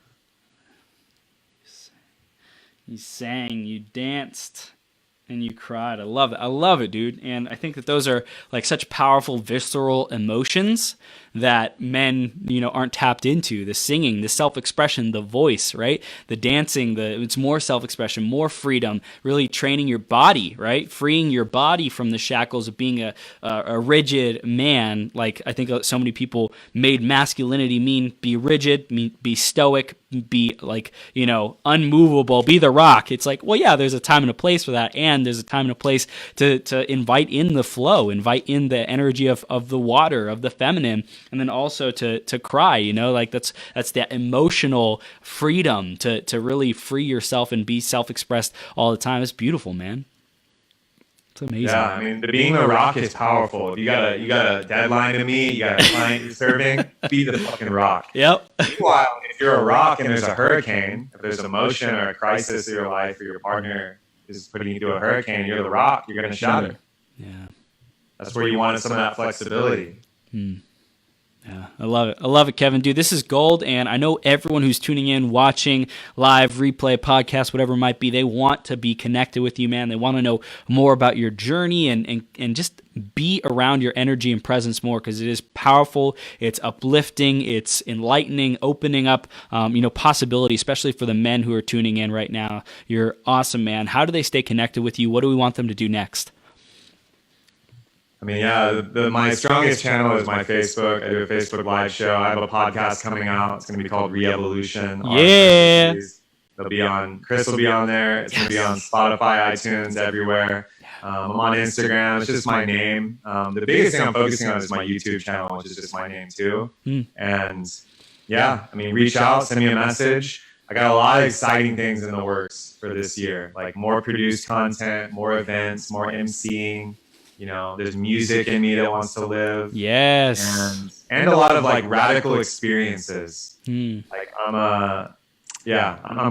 You sang, you danced, and you cried. I love it. I love it, dude. And I think that those are like such powerful, visceral emotions that men, aren't tapped into. The singing, the self-expression, the voice, right? The dancing, it's more self-expression, more freedom, really training your body, right? Freeing your body from the shackles of being a rigid man. Like I think so many people made masculinity mean be rigid, be stoic, be like, unmovable, be the rock. It's like, well, yeah, there's a time and a place for that. And there's a time and a place to invite in the flow, invite in the energy of the water, of the feminine. And then also to cry, like that's that emotional freedom to really free yourself and be self-expressed all the time. It's beautiful, man. It's amazing. Yeah, I mean, being a rock is powerful. If you got a deadline to meet, you got a client you're serving, be the fucking rock. Yep. Meanwhile, if you're a rock and there's a hurricane, if there's emotion or a crisis in your life or your partner is putting you through a hurricane, you're the rock, you're going to shatter. Yeah. That's where you wanted some of that flexibility. Yeah, I love it. I love it, Kevin. Dude, this is gold, and I know everyone who's tuning in, watching, live, replay, podcast, whatever it might be, they want to be connected with you, man. They want to know more about your journey and just be around your energy and presence more because it is powerful, it's uplifting, it's enlightening, opening up, possibility, especially for the men who are tuning in right now. You're awesome, man. How do they stay connected with you? What do we want them to do next? I mean, yeah, my strongest channel is my Facebook. I do a Facebook live show. I have a podcast coming out. It's going to be called Re-Evolution. Yeah. Chris will be on there. It's going to be on Spotify, iTunes, everywhere. I'm on Instagram. It's just my name. The biggest thing I'm focusing on is my YouTube channel, which is just my name too. And yeah, I mean, reach out, send me a message. I got a lot of exciting things in the works for this year, like more produced content, more events, more MCing. There's music in me that wants to live. Yes. And a lot of like radical experiences. Like I'm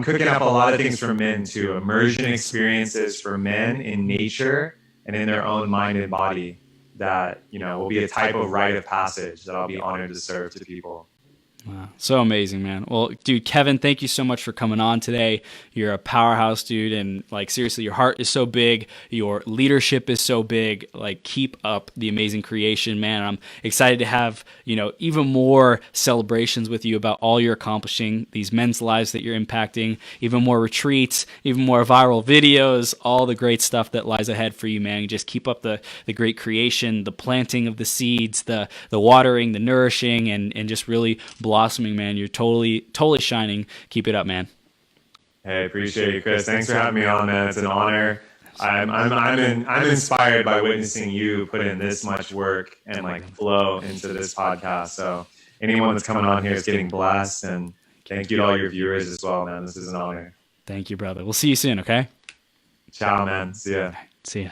cooking up a lot of things for men too. Immersion experiences for men in nature and in their own mind and body that, will be a type of rite of passage that I'll be honored to serve to people. Wow. So amazing, man. Well, dude, Kevin, thank you so much for coming on today. You're a powerhouse, dude. And like, seriously, your heart is so big. Your leadership is so big. Like, keep up the amazing creation, man. I'm excited to have, even more celebrations with you about all you're accomplishing, these men's lives that you're impacting, even more retreats, even more viral videos, all the great stuff that lies ahead for you, man. You just keep up the great creation, the planting of the seeds, the watering, the nourishing, and just really blossom blossoming, man. You're totally shining. Keep it up, man. Hey, appreciate you, Chris. Thanks for having me on, man. It's an honor. I'm inspired by witnessing you put in this much work and like flow into this podcast. So anyone that's coming on here is getting blessed, and thank you to all your viewers as well, man. This is an honor. Thank you, brother. We'll see you soon, okay? Ciao, man. See ya. See ya.